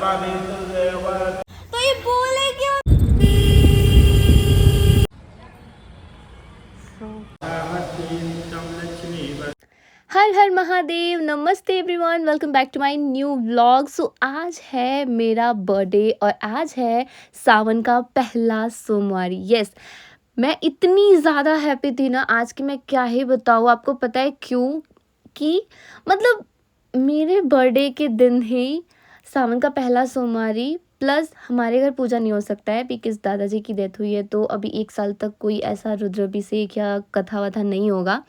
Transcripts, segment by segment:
तो ये बोले क्यों? हर हर महादेव, नमस्ते everyone, welcome back to my new vlog. So आज है मेरा बर्थडे और आज है सावन का पहला सोमवारी। यस, मैं इतनी ज़्यादा हैप्पी थी ना आज कि मैं क्या ही बताऊँ आपको। पता है क्यों? कि मतलब मेरे बर्थडे के दिन ही सावन का पहला सोमवारी, प्लस हमारे घर पूजा नहीं हो सकता है बिकॉज़ दादाजी की डेथ हुई है, तो अभी 1 साल तक कोई ऐसा रुद्राभिषेक या कथा वथा नहीं होगा।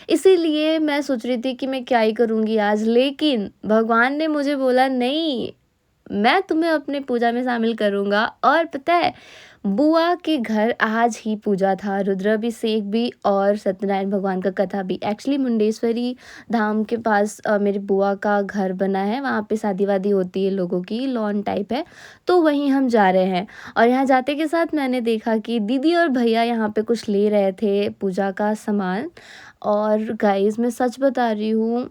इसीलिए मैं सोच रही थी कि मैं क्या ही करूँगी आज, लेकिन भगवान ने मुझे बोला नहीं, मैं तुम्हें अपने पूजा में शामिल करूँगा। और पता है, बुआ के घर आज ही पूजा था, रुद्राभिषेक भी और सत्यनारायण भगवान का कथा भी। एक्चुअली मुंडेश्वरी धाम के पास मेरी बुआ का घर बना है, वहाँ पे शादी वादी होती है लोगों की, लॉन टाइप है, तो वहीं हम जा रहे हैं। और यहाँ जाते के साथ मैंने देखा कि दीदी और भैया यहाँ पे कुछ ले रहे थे पूजा का सामान। और गाइस मैं सच बता रही हूँ,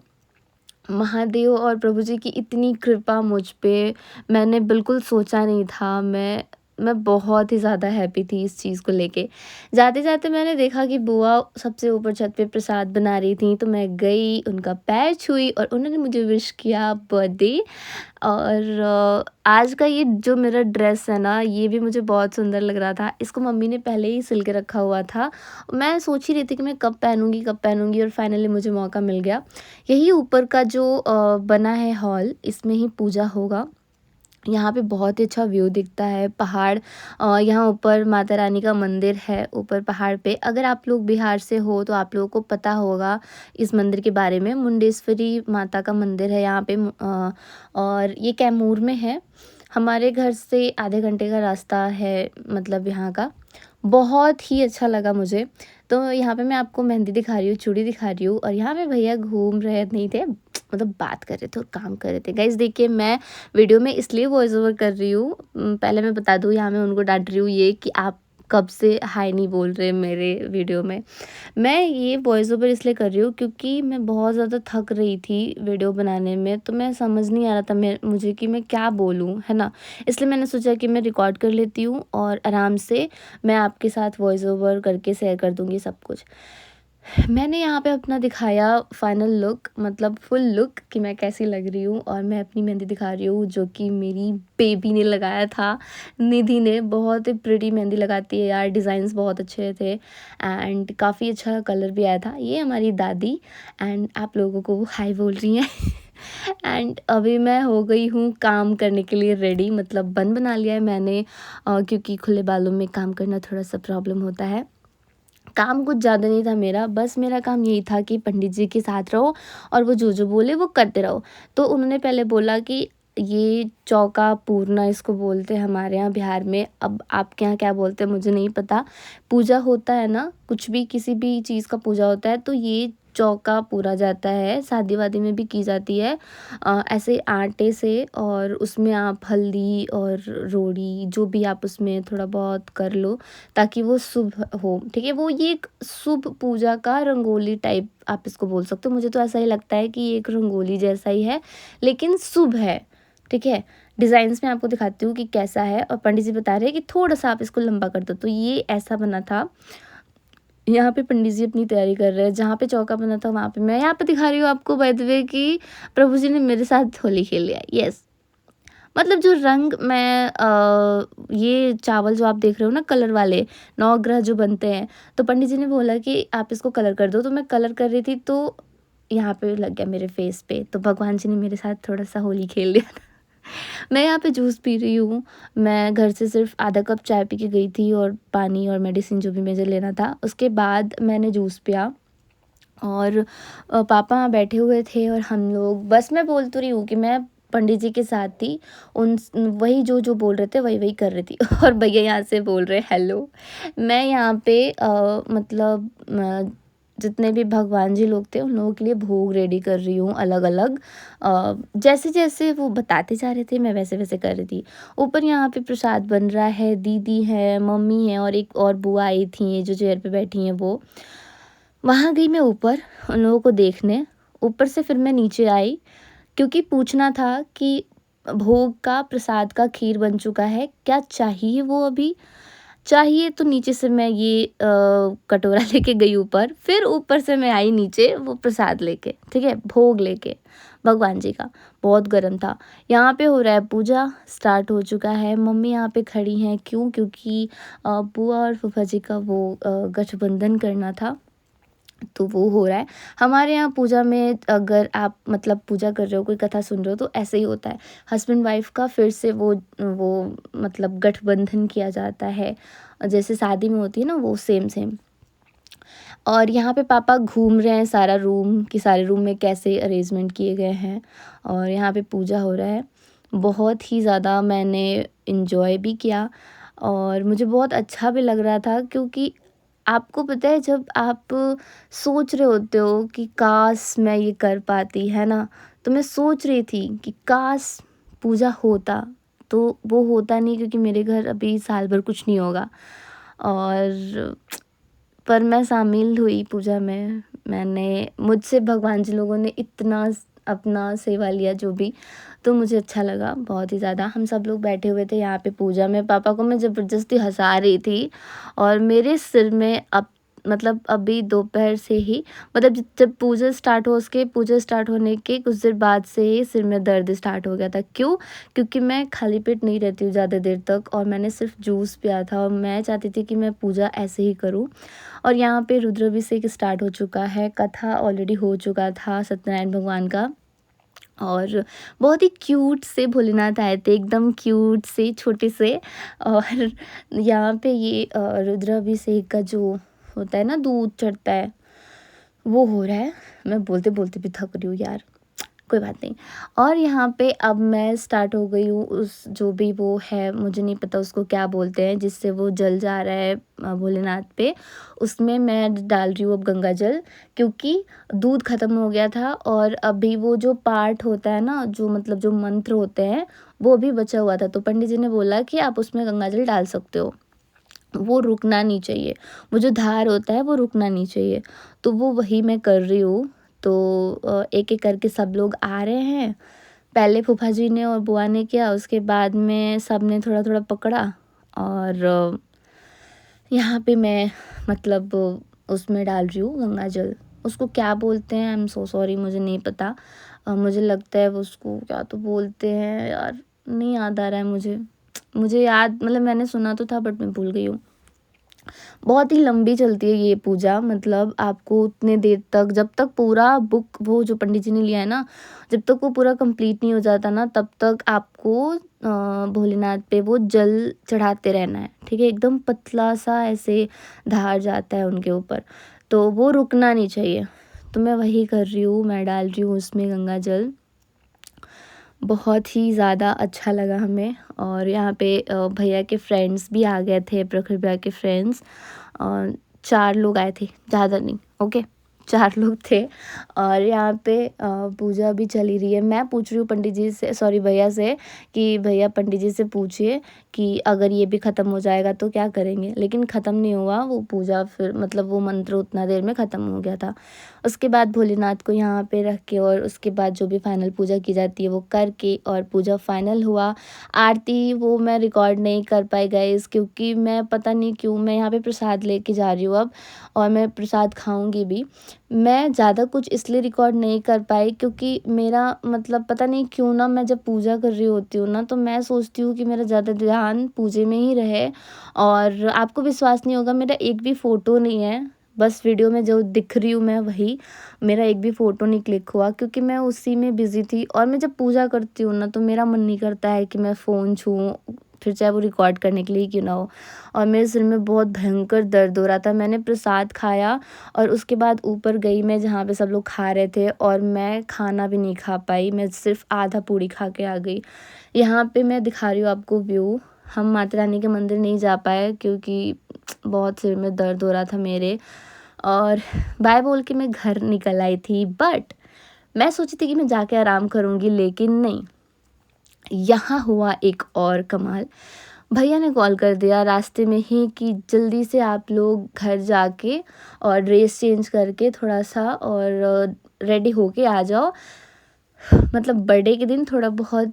महादेव और प्रभु जी की इतनी कृपा मुझ पे, मैंने बिल्कुल सोचा नहीं था। मैं बहुत ही ज़्यादा हैप्पी थी इस चीज़ को लेके। जाते जाते मैंने देखा कि बुआ सबसे ऊपर छत पे प्रसाद बना रही थी, तो मैं गई, उनका पैर छुई और उन्होंने मुझे विश किया बर्थडे। और आज का ये जो मेरा ड्रेस है ना, ये भी मुझे बहुत सुंदर लग रहा था। इसको मम्मी ने पहले ही सिल के रखा हुआ था। मैं सोच ही रही थी कि मैं कब पहनूंगी और फाइनली मुझे मौका मिल गया। यही ऊपर का जो बना है हॉल, इसमें ही पूजा होगा। यहाँ पे बहुत ही अच्छा व्यू दिखता है, पहाड़, यहाँ ऊपर माता रानी का मंदिर है ऊपर पहाड़ पे। अगर आप लोग बिहार से हो तो आप लोगों को पता होगा इस मंदिर के बारे में। मुंडेश्वरी माता का मंदिर है यहाँ पे, और ये कैमूर में है। हमारे घर से आधे घंटे का रास्ता है, मतलब यहाँ का। बहुत ही अच्छा लगा मुझे। तो यहाँ पे मैं आपको मेहंदी दिखा रही हूँ, चूड़ी दिखा रही हूँ, और यहाँ पे भैया घूम रहे नहीं थे, मतलब बात कर रहे थे और काम कर रहे थे। गाइस देखिए, मैं वीडियो में इसलिए वॉइस ओवर कर रही हूँ, पहले मैं बता दूँ, यहाँ मैं उनको डांट रही हूँ ये कि आप कब से हाय नहीं बोल रहे मेरे वीडियो में। मैं ये वॉइस ओवर इसलिए कर रही हूँ क्योंकि मैं बहुत ज़्यादा थक रही थी वीडियो बनाने में, तो मैं समझ नहीं आ रहा था मुझे कि मैं क्या बोलूँ, है ना। इसलिए मैंने सोचा कि मैं रिकॉर्ड कर लेती हूँ और आराम से मैं आपके साथ वॉइस ओवर करके शेयर कर दूँगी सब कुछ। मैंने यहाँ पे अपना दिखाया फाइनल लुक, मतलब फुल लुक, कि मैं कैसी लग रही हूँ। और मैं अपनी मेहंदी दिखा रही हूँ जो कि मेरी बेबी ने लगाया था, निधि ने। बहुत ही प्रिटी मेहंदी लगाती है यार, डिज़ाइंस बहुत अच्छे थे एंड काफ़ी अच्छा कलर भी आया था। ये हमारी दादी एंड आप लोगों को वो हाय बोल रही हैं। एंड अभी मैं हो गई हूँ काम करने के लिए रेडी, मतलब बन बना लिया है मैंने, क्योंकि खुले बालों में काम करना थोड़ा सा प्रॉब्लम होता है। काम कुछ ज़्यादा नहीं था मेरा, बस मेरा काम यही था कि पंडित जी के साथ रहो और वो जो बोले वो करते रहो। तो उन्होंने पहले बोला कि ये चौका पूरना इसको बोलते हैं हमारे यहाँ बिहार में, अब आपके यहाँ क्या बोलते हैं मुझे नहीं पता। पूजा होता है ना, कुछ भी किसी भी चीज़ का पूजा होता है तो ये चौका पूरा जाता है। शादी वादी में भी की जाती है ऐसे आटे से, और उसमें आप हल्दी और रोड़ी जो भी आप उसमें थोड़ा बहुत कर लो ताकि वो शुभ हो, ठीक है। वो ये एक शुभ पूजा का रंगोली टाइप आप इसको बोल सकते हो। मुझे तो ऐसा ही लगता है कि ये एक रंगोली जैसा ही है लेकिन शुभ है, ठीक है। डिज़ाइंस में आपको दिखाती हूँ कि कैसा है, और पंडित जी बता रहे हैं कि थोड़ा सा आप इसको लंबा कर दो। तो ये ऐसा बना था। यहाँ पे पंडित जी अपनी तैयारी कर रहे हैं, जहाँ पे चौका बना था वहाँ पे मैं यहाँ पे दिखा रही हूँ आपको बाय द वे कि प्रभु जी ने मेरे साथ होली खेल लिया। यस, मतलब जो रंग मैं ये चावल जो आप देख रहे हो ना कलर वाले, 9 ग्रह जो बनते हैं, तो पंडित जी ने बोला कि आप इसको कलर कर दो। तो मैं कलर कर रही थी तो यहाँ पे लग गया मेरे फेस पे, तो भगवान जी ने मेरे साथ थोड़ा सा होली खेल लिया था। मैं यहाँ पे जूस पी रही हूँ। मैं घर से सिर्फ आधा कप चाय पी के गई थी और पानी और मेडिसिन जो भी मुझे लेना था, उसके बाद मैंने जूस पिया। और पापा वहाँ बैठे हुए थे और हम लोग, बस मैं बोल तो रही हूँ कि मैं पंडित जी के साथ थी, उन वही जो बोल रहे थे वही कर रही थी। और भैया यहाँ से बोल रहे हेलो। मैं यहाँ पे मतलब जितने भी भगवान जी लोग थे उन लोगों के लिए भोग रेडी कर रही हूँ अलग अलग, जैसे जैसे वो बताते जा रहे थे मैं वैसे वैसे कर रही थी। ऊपर यहाँ पे प्रसाद बन रहा है, दीदी है, मम्मी है और एक और बुआ आई थी जो चेयर पे बैठी हैं वो। वहाँ गई मैं ऊपर उन लोगों को देखने, ऊपर से फिर मैं नीचे आई क्योंकि पूछना था कि भोग का प्रसाद का खीर बन चुका है। क्या चाहिए वो अभी? चाहिए तो नीचे से मैं ये कटोरा लेके गई ऊपर, फिर ऊपर से मैं आई नीचे वो प्रसाद लेके, ठीक है, भोग लेके भगवान जी का। बहुत गर्म था। यहाँ पे हो रहा है पूजा, स्टार्ट हो चुका है। मम्मी यहाँ पे खड़ी हैं, क्यों? क्योंकि बुआ और फूफा जी का वो गठबंधन करना था, तो वो हो रहा है। हमारे यहाँ पूजा में अगर आप मतलब पूजा कर रहे हो, कोई कथा सुन रहे हो, तो ऐसे ही होता है। हस्बैंड वाइफ का फिर से वो मतलब गठबंधन किया जाता है, जैसे शादी में होती है ना, वो सेम सेम। और यहाँ पे पापा घूम रहे हैं सारा रूम, कि सारे रूम में कैसे अरेंजमेंट किए गए हैं, और यहाँ पे पूजा हो रहा है। बहुत ही ज़्यादा मैंने इन्जॉय भी किया और मुझे बहुत अच्छा भी लग रहा था, क्योंकि आपको पता है जब आप सोच रहे होते हो कि काश मैं ये कर पाती, है ना? तो मैं सोच रही थी कि काश पूजा होता, तो वो होता नहीं, क्योंकि मेरे घर अभी साल भर कुछ नहीं होगा। और पर मैं शामिल हुई पूजा में। मैंने मुझसे भगवान जी लोगों ने इतना अपना सेवा लिया जो भी, तो मुझे अच्छा लगा बहुत ही ज़्यादा। हम सब लोग बैठे हुए थे यहाँ पे पूजा में। पापा को मैं ज़बरदस्ती हँसा रही थी और मेरे सिर में अब मतलब अभी दोपहर से ही, मतलब जब पूजा स्टार्ट हो, उसके पूजा स्टार्ट होने के कुछ देर बाद से ही सिर में दर्द स्टार्ट हो गया था। क्यों? क्योंकि मैं खाली पेट नहीं रहती हूँ ज़्यादा देर तक, और मैंने सिर्फ जूस पिया था और मैं चाहती थी कि मैं पूजा ऐसे ही करूँ। और यहाँ पे रुद्राभिषेक स्टार्ट हो चुका है, कथा ऑलरेडी हो चुका था सत्यनारायण भगवान का। और बहुत ही क्यूट से भोलेनाथ आए थे, एकदम क्यूट से छोटे से। और यहाँ पे ये रुद्राभिषेक का जो होता है ना, दूध चढ़ता है, वो हो रहा है। मैं बोलते बोलते भी थक रही हूँ यार, कोई बात नहीं। और यहाँ पे अब मैं स्टार्ट हो गई हूँ, उस जो भी वो है, मुझे नहीं पता उसको क्या बोलते हैं, जिससे वो जल जा रहा है भोलेनाथ पे, उसमें मैं डाल रही हूँ अब गंगा जल, क्योंकि दूध ख़त्म हो गया था। और अभी वो जो पार्ट होता है ना, जो मतलब जो मंत्र होते हैं, वो भी बचा हुआ था, तो पंडित जी ने बोला कि आप उसमें गंगा जल डाल सकते हो, वो रुकना नहीं चाहिए, वो जो धार होता है वो रुकना नहीं चाहिए। तो वो वही मैं कर रही हूँ। तो एक एक करके सब लोग आ रहे हैं। पहले फूफा जी ने और बुआ ने किया, उसके बाद में सब ने थोड़ा थोड़ा पकड़ा। और यहाँ पे मैं मतलब उसमें डाल रही हूँ गंगा जल। उसको क्या बोलते हैं, आई एम सो सॉरी, मुझे नहीं पता। मुझे लगता है वो उसको क्या तो बोलते हैं यार, नहीं याद आ रहा है मुझे। मुझे याद मतलब मैंने सुना तो था, बट मैं भूल गई हूँ। बहुत ही लंबी चलती है ये पूजा, मतलब आपको उतने देर तक, जब तक पूरा बुक वो जो पंडित जी ने लिया है ना, जब तक वो पूरा कंप्लीट नहीं हो जाता ना, तब तक आपको भोलेनाथ पे वो जल चढ़ाते रहना है, ठीक है? एकदम पतला सा ऐसे धार जाता है उनके ऊपर, तो वो रुकना नहीं चाहिए। तो मैं वही कर रही हूँ, मैं डाल रही हूँ उसमें गंगा जल। बहुत ही ज़्यादा अच्छा लगा हमें। और यहाँ पे भैया के फ्रेंड्स भी आ गए थे, प्रखर भैया के फ्रेंड्स। 4 लोग आए थे, ज़्यादा नहीं, ओके, 4 लोग थे। और यहाँ पे पूजा भी चली रही है। मैं पूछ रही हूँ पंडित जी से, सॉरी भैया से, कि भैया पंडित जी से पूछिए कि अगर ये भी ख़त्म हो जाएगा तो क्या करेंगे। लेकिन ख़त्म नहीं हुआ वो पूजा, फिर मतलब वो मंत्र उतना देर में ख़त्म हो गया था। उसके बाद भोलेनाथ को यहाँ पे रख के, और उसके बाद जो भी फाइनल पूजा की जाती है वो करके, और पूजा फाइनल हुआ। आरती वो मैं रिकॉर्ड नहीं कर पाई गाइस, क्योंकि मैं पता नहीं क्यों मैं यहाँ पे प्रसाद लेके जा रही हूँ अब, और मैं प्रसाद खाऊंगी भी। मैं ज़्यादा कुछ इसलिए रिकॉर्ड नहीं कर पाई, क्योंकि मेरा मतलब पता नहीं क्यों ना, मैं जब पूजा कर रही होती हूँ ना, तो मैं सोचती हूँ कि मेरा ज़्यादा ध्यान पूजे में ही रहे। और आपको विश्वास नहीं होगा, मेरा एक भी फ़ोटो नहीं है, बस वीडियो में जो दिख रही हूँ मैं वही, मेरा एक भी फ़ोटो नहीं क्लिक हुआ, क्योंकि मैं उसी में बिज़ी थी। और मैं जब पूजा करती हूँ ना, तो मेरा मन नहीं करता है कि मैं फ़ोन छूऊँ, फिर चाहे वो रिकॉर्ड करने के लिए क्यों ना हो। और मेरे सिर में बहुत भयंकर दर्द हो रहा था। मैंने प्रसाद खाया और उसके बाद ऊपर गई मैं जहाँ पे सब लोग खा रहे थे, और मैं खाना भी नहीं खा पाई, मैं सिर्फ आधा पूड़ी खा के आ गई। यहाँ पे मैं दिखा रही हूँ आपको व्यू। हम माता रानी के मंदिर नहीं जा पाए, क्योंकि बहुत सिर में दर्द हो रहा था मेरे, और बाय बोल के मैं घर निकल आई थी। बट मैं सोची थी कि मैं जाके आराम करूँगी, लेकिन नहीं, यहाँ हुआ एक और कमाल। भैया ने कॉल कर दिया रास्ते में ही कि जल्दी से आप लोग घर जाके और ड्रेस चेंज करके थोड़ा सा और रेडी होके आ जाओ, मतलब बर्थडे के दिन थोड़ा बहुत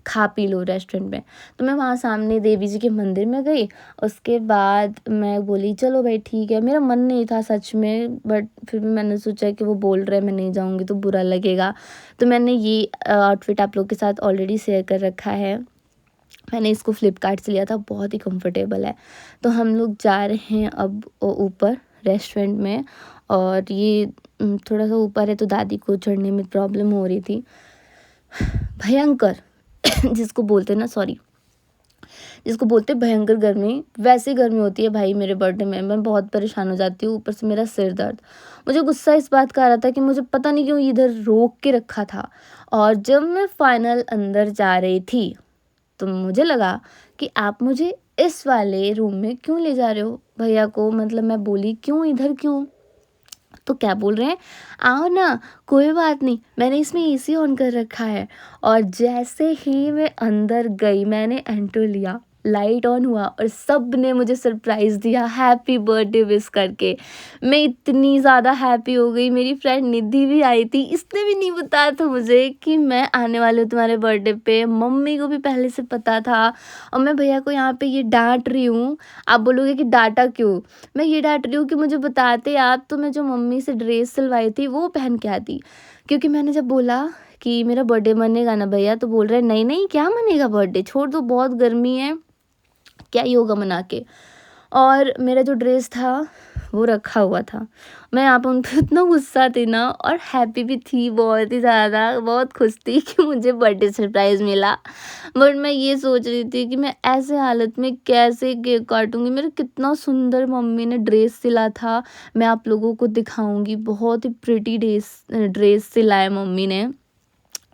खा पी लो रेस्टोरेंट में। तो मैं वहाँ सामने देवी जी के मंदिर में गई। उसके बाद मैं बोली चलो भाई ठीक है, मेरा मन नहीं था सच में, बट फिर भी मैंने सोचा कि वो बोल रहे हैं मैं नहीं जाऊँगी तो बुरा लगेगा। तो मैंने ये आउटफिट आप लोग के साथ ऑलरेडी शेयर कर रखा है। मैंने इसको फ्लिपकार्ट से लिया था, बहुत ही कंफर्टेबल है। तो हम लोग जा रहे हैं अब ऊपर रेस्टोरेंट में। और ये थोड़ा सा ऊपर है तो दादी को चढ़ने में प्रॉब्लम हो रही थी। भयंकर जिसको बोलते हैं ना, सॉरी, जिसको बोलते हैं भयंकर गर्मी, वैसी गर्मी होती है भाई मेरे बर्थडे में। मैं बहुत परेशान हो जाती हूँ, ऊपर से मेरा सिर दर्द। मुझे गुस्सा इस बात का आ रहा था कि मुझे पता नहीं क्यों इधर रोक के रखा था। और जब मैं फाइनल अंदर जा रही थी तो मुझे लगा कि आप मुझे इस वाले रूम में क्यों ले जा रहे हो भैया को। मतलब मैं बोली क्यों, इधर क्यों? तो क्या बोल रहे हैं, आओ ना, कोई बात नहीं, मैंने इसमें एसी ऑन कर रखा है। और जैसे ही मैं अंदर गई, मैंने एंटर लिया, लाइट ऑन हुआ और सब ने मुझे सरप्राइज़ दिया हैप्पी बर्थडे विश करके। मैं इतनी ज़्यादा हैप्पी हो गई। मेरी फ्रेंड निधि भी आई थी, इसने भी नहीं बताया था मुझे कि मैं आने वाली हूँ तुम्हारे बर्थडे पे। मम्मी को भी पहले से पता था। और मैं भैया को यहाँ पे ये डांट रही हूँ। आप बोलोगे कि डांटा क्यों? मैं ये डांट रही हूँ कि मुझे बताते आप तो मैं जो मम्मी से ड्रेस सिलवाई थी वो पहन के आती। क्योंकि मैंने जब बोला कि मेरा बर्थडे मनेगा ना भैया, तो बोल रहे नहीं नहीं क्या मनेगा बर्थडे, छोड़ दो, बहुत गर्मी है, क्या ही होगा मना के। और मेरा जो ड्रेस था वो रखा हुआ था। मैं यहाँ पर उन पर इतना गुस्सा थी ना, और हैप्पी भी थी बहुत ही ज़्यादा, बहुत खुश थी कि मुझे बर्थडे सरप्राइज़ मिला। बट मैं ये सोच रही थी कि मैं ऐसे हालत में कैसे केक काटूंगी। मेरा कितना सुंदर मम्मी ने ड्रेस सिला था, मैं आप लोगों को दिखाऊंगी। बहुत ही प्रिटी ड्रेस सिला है मम्मी ने,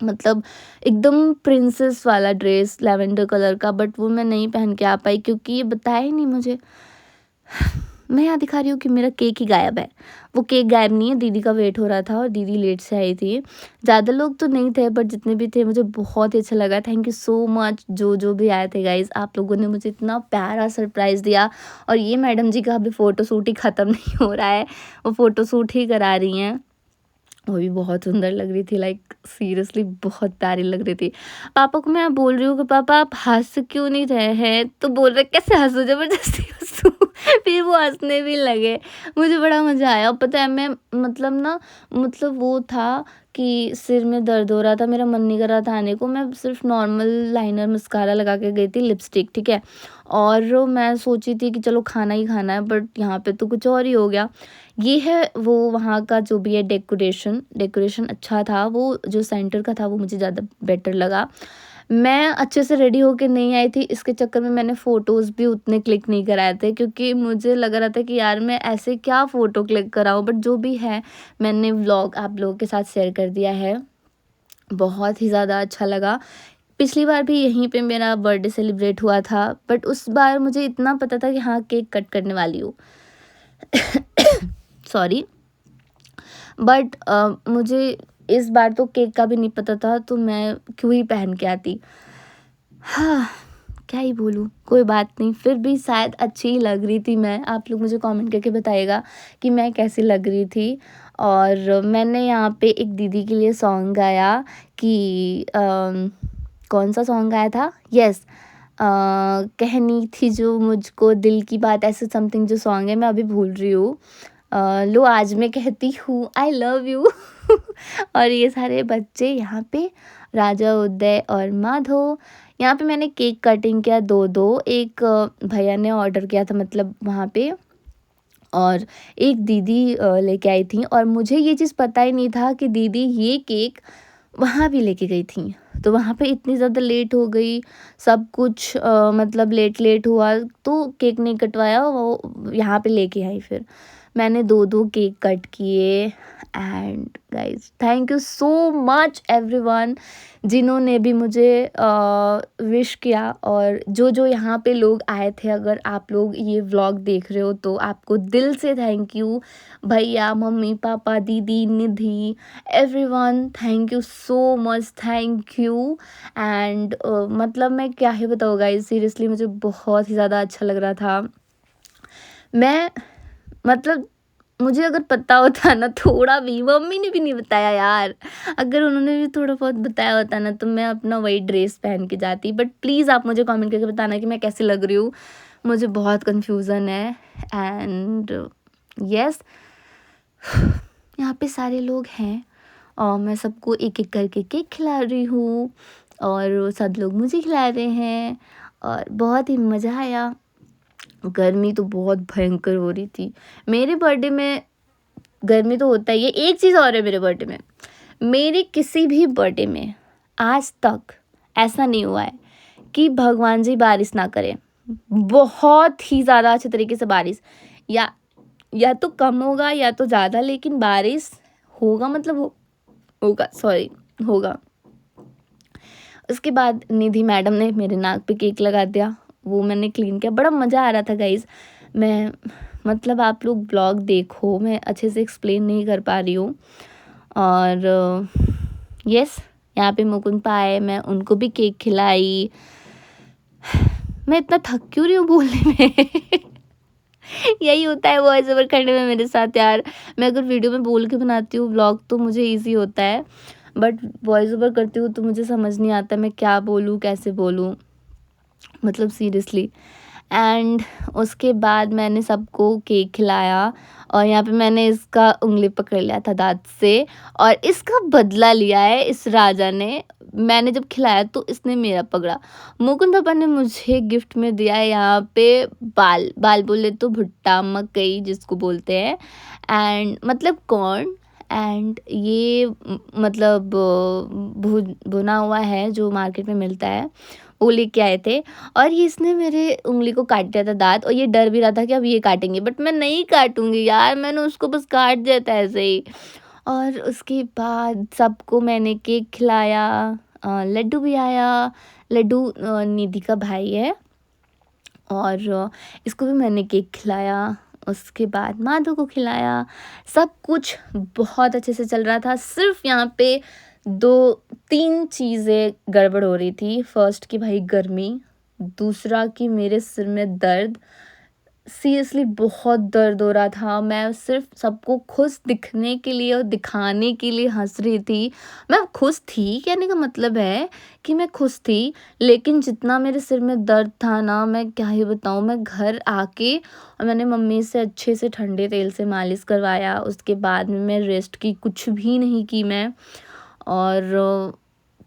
मतलब एकदम प्रिंसेस वाला ड्रेस लैवेंडर कलर का। बट वो मैं नहीं पहन के आ पाई क्योंकि ये बताया ही नहीं मुझे। मैं यहाँ दिखा रही हूँ कि मेरा केक ही गायब है। वो केक गायब नहीं है, दीदी का वेट हो रहा था और दीदी लेट से आई थी। ज़्यादा लोग तो नहीं थे, बट जितने भी थे मुझे बहुत ही अच्छा लगा। थैंक यू सो मच जो भी आए थे गाइज़, आप लोगों ने मुझे इतना प्यारा सरप्राइज़ दिया। और ये मैडम जी का अभी फ़ोटो शूट ही ख़त्म नहीं हो रहा है, वो फ़ोटो शूट ही करा रही हैं। वो भी बहुत सुंदर लग रही थी, लाइक सीरियसली बहुत प्यारी लग रही थी। पापा को मैं बोल रही हूँ कि पापा आप हंस क्यों नहीं रहे हैं, तो बोल रहे कैसे हंसू, जबरदस्ती हंसू। फिर वो हंसने भी लगे। मुझे बड़ा मज़ा आया। और पता है मैं मतलब ना, मतलब वो था कि सिर में दर्द हो रहा था, मेरा मन नहीं कर रहा था आने को। मैं सिर्फ नॉर्मल लाइनर मस्कारा लगा के गई थी, लिपस्टिक, ठीक है। और मैं सोची थी कि चलो खाना ही खाना है, बट यहाँ पे तो कुछ और ही हो गया। ये है वो वहाँ का जो भी है डेकोरेशन अच्छा था। वो जो सेंटर का था वो मुझे ज़्यादा बेटर लगा। मैं अच्छे से रेडी होके नहीं आई थी, इसके चक्कर में मैंने फ़ोटोज़ भी उतने क्लिक नहीं कराए थे, क्योंकि मुझे लग रहा था कि यार मैं ऐसे क्या फ़ोटो क्लिक कराऊँ। बट जो भी है, मैंने व्लॉग आप लोगों के साथ शेयर कर दिया है। बहुत ही ज़्यादा अच्छा लगा। पिछली बार भी यहीं पे मेरा बर्थडे सेलिब्रेट हुआ था, बट उस बार मुझे इतना पता था कि हाँ केक कट करने वाली हूँ। सॉरी। बट मुझे इस बार तो केक का भी नहीं पता था, तो मैं क्यों ही पहन के आती। हाँ, क्या ही बोलूँ, कोई बात नहीं, फिर भी शायद अच्छी ही लग रही थी मैं। आप लोग मुझे कमेंट करके बताइएगा कि मैं कैसी लग रही थी। और मैंने यहाँ पे एक दीदी के लिए सॉन्ग गाया कि कौन सा सॉन्ग गाया था, यस, कहनी थी जो मुझको दिल की बात, ऐसे समथिंग जो सॉन्ग है, मैं अभी भूल रही हूँ। लो आज मैं कहती हूँ आई लव यू। और ये सारे बच्चे यहाँ पे, राजा उदय और माधव, यहाँ पे मैंने केक कटिंग किया दो दो। एक भैया ने ऑर्डर किया था मतलब वहाँ पे, और एक दीदी लेके आई थी। और मुझे ये चीज़ पता ही नहीं था कि दीदी ये केक वहाँ भी लेके गई थी। तो वहाँ पे इतनी ज़्यादा लेट हो गई, सब कुछ मतलब लेट हुआ, तो केक नहीं कटवाया, वो यहाँ पे लेके आई। फिर मैंने दो दो केक कट किए। And guys thank you so much everyone जिन्होंने भी मुझे विश किया। और जो जो यहाँ पे लोग आए थे, अगर आप लोग ये व्लॉग देख रहे हो तो आपको दिल से थैंक यू। भैया, मम्मी, पापा, दीदी, Nidhi, everyone, thank you so much, thank you. And मतलब मैं क्या ही बताऊँ गाइज, सीरियसली मुझे बहुत ही ज़्यादा अच्छा लग रहा था। मैं मतलब मुझे अगर पता होता ना थोड़ा भी, मम्मी ने भी नहीं बताया यार, अगर उन्होंने भी थोड़ा बहुत बताया होता ना तो मैं अपना वही ड्रेस पहन के जाती। बट प्लीज़ आप मुझे कमेंट करके बताना कि मैं कैसी लग रही हूँ, मुझे बहुत कन्फ्यूज़न है। एंड यस, यहाँ पे सारे लोग हैं और मैं सबको एक एक करके केक खिला रही हूँ और सब लोग मुझे खिला रहे हैं और बहुत ही मज़ा आया। गर्मी तो बहुत भयंकर हो रही थी मेरे बर्थडे में। गर्मी तो होता ही है। एक चीज़ और है मेरे बर्थडे में, मेरे किसी भी बर्थडे में आज तक ऐसा नहीं हुआ है कि भगवान जी बारिश ना करें। बहुत ही ज़्यादा अच्छे तरीके से बारिश, या तो कम होगा या तो ज़्यादा, लेकिन बारिश होगा, मतलब होगा, सॉरी, होगा। उसके बाद निधि मैडम ने मेरे नाक पे केक लगा दिया, वो मैंने क्लीन किया, बड़ा मज़ा आ रहा था गाइज़। मैं मतलब आप लोग ब्लॉग देखो, मैं अच्छे से एक्सप्लेन नहीं कर पा रही हूँ। और यस, यहाँ पे मुकुंद पाए, मैं उनको भी केक खिलाई। मैं इतना थक क्यों रही हूँ बोलने में यही होता है वॉइस ओवर करने में मेरे साथ यार। मैं अगर वीडियो में बोल के बनाती हूँ व्लॉग तो मुझे इजी होता है, बट वॉइस ओवर करती हूँ तो मुझे समझ नहीं आता मैं क्या बोलूँ, कैसे बोलूँ, मतलब सीरियसली। एंड उसके बाद मैंने सबको केक खिलाया और यहाँ पे मैंने इसका उंगली पकड़ लिया था दाँत से और इसका बदला लिया है इस राजा ने। मैंने जब खिलाया तो इसने मेरा पकड़ा। मुकुंद पापा ने मुझे गिफ्ट में दिया है यहाँ पे बाल बोले तो भुट्टा मकई जिसको बोलते हैं, एंड मतलब कॉर्न। एंड ये मतलब भुना हुआ है जो मार्केट में मिलता है, वो लेके आए थे। और ये इसने मेरे उंगली को काट दिया था दाँत, और ये डर भी रहा था कि अब ये काटेंगे, बट मैं नहीं काटूंगी यार, मैंने उसको बस काट दिया था ऐसे ही। और उसके बाद सबको मैंने केक खिलाया, लड्डू भी आया। लड्डू निधि का भाई है और इसको भी मैंने केक खिलाया। उसके बाद माधव को खिलाया। सब कुछ बहुत अच्छे से चल रहा था, सिर्फ यहाँ पे 2-3 चीज़ें गड़बड़ हो रही थी। फर्स्ट कि भाई गर्मी, दूसरा कि मेरे सिर में दर्द, सीरियसली बहुत दर्द हो रहा था। मैं सिर्फ सबको खुश दिखने के लिए और दिखाने के लिए हंस रही थी। मैं खुश थी, कहने का मतलब है कि मैं खुश थी, लेकिन जितना मेरे सिर में दर्द था ना, मैं क्या ही बताऊँ। मैं घर आके और मैंने मम्मी से अच्छे से ठंडे तेल से मालिश करवाया। उसके बाद में मैं रेस्ट की, कुछ भी नहीं की मैं। और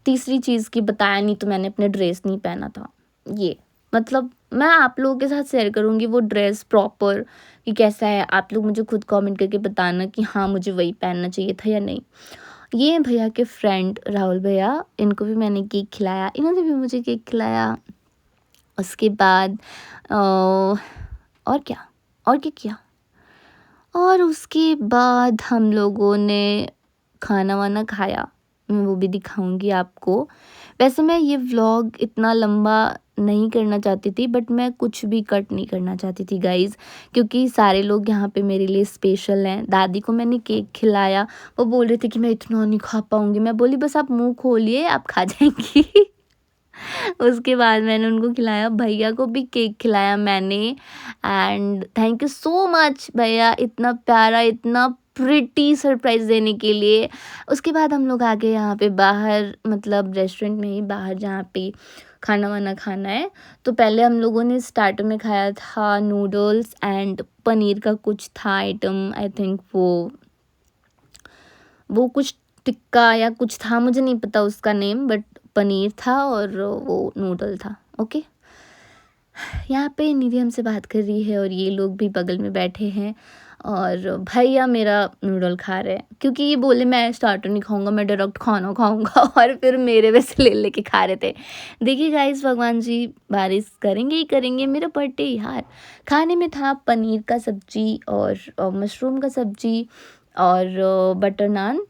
तीसरी चीज़ की बताया नहीं तो मैंने अपने ड्रेस नहीं पहना था। ये मतलब मैं आप लोगों के साथ शेयर करूँगी वो ड्रेस प्रॉपर कि कैसा है। आप लोग मुझे खुद कमेंट करके बताना कि हाँ मुझे वही पहनना चाहिए था या नहीं। ये भैया के फ्रेंड राहुल भैया, इनको भी मैंने केक खिलाया, इन्होंने भी मुझे केक खिलाया। उसके बाद और क्या किया, और उसके बाद हम लोगों ने खाना वाना खाया, मैं वो भी दिखाऊंगी आपको। वैसे मैं ये व्लॉग इतना लंबा नहीं करना चाहती थी, बट मैं कुछ भी कट नहीं करना चाहती थी गाइज़, क्योंकि सारे लोग यहाँ पे मेरे लिए स्पेशल हैं। दादी को मैंने केक खिलाया, वो बोल रही थी कि मैं इतना नहीं खा पाऊँगी। मैं बोली बस आप मुँह खोलिए, आप खा जाएंगी उसके बाद मैंने उनको खिलाया, भैया को भी केक खिलाया मैंने। And thank you so much भैया, इतना प्यारा, इतना प्रिटी सरप्राइज़ देने के लिए। उसके बाद हम लोग आ गए यहाँ पे बाहर, मतलब रेस्टोरेंट में ही बाहर, जहाँ पे खाना वाना खाना है। तो पहले हम लोगों ने स्टार्टर में खाया था नूडल्स एंड पनीर का कुछ था आइटम, आई थिंक वो कुछ टिक्का या कुछ था, मुझे नहीं पता उसका नेम, बट पनीर था और वो नूडल था। ओके, यहाँ पे निधि हमसे बात कर रही है और ये लोग भी बगल में बैठे हैं और भैया मेरा नूडल खा रहे हैं, क्योंकि ये बोले मैं स्टार्टर नहीं खाऊंगा, मैं डायरेक्ट खाना खाऊंगा और फिर मेरे वैसे ले लेके खा रहे थे। देखिए गाइस, भगवान जी बारिश करेंगे ही करेंगे। मेरा बर्थडे यार, खाने में था पनीर का सब्जी और मशरूम का सब्जी और बटर नान।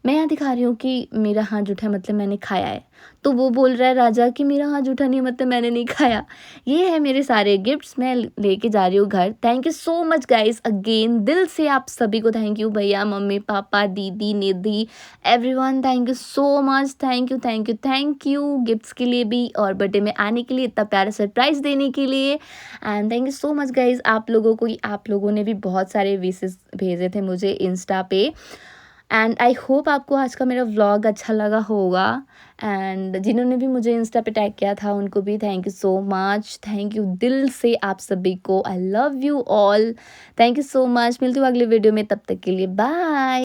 मैं यहाँ दिखा रही हूँ कि मेरा हाथ जुटा है, मतलब मैंने खाया है। तो वो बोल रहा है राजा कि मेरा हाथ जूठा नहीं मतलब मैंने नहीं खाया। ये है मेरे सारे गिफ्ट्स, मैं लेके जा रही हूँ घर। Thank you so much guys, again दिल से आप सभी को थैंक यू, भैया मम्मी पापा दीदी Nidhi everyone, thank you so much, thank you thank you thank you gifts के लिए भी और बर्थडे में आने के लिए, इतना प्यारा सरप्राइज़ देने के लिए। And thank you so much guys आप लोगों को, आप लोगों ने भी बहुत सारे विशेस भेजे थे मुझे इंस्टा पे। एंड आई होप आपको आज का मेरा व्लॉग अच्छा लगा होगा। एंड जिन्होंने भी मुझे इंस्टा पे टैग किया था उनको भी thank you so much, thank you दिल से आप सभी को, I love you all, thank you so much. मिलती हूँ अगले वीडियो में, तब तक के लिए बाय।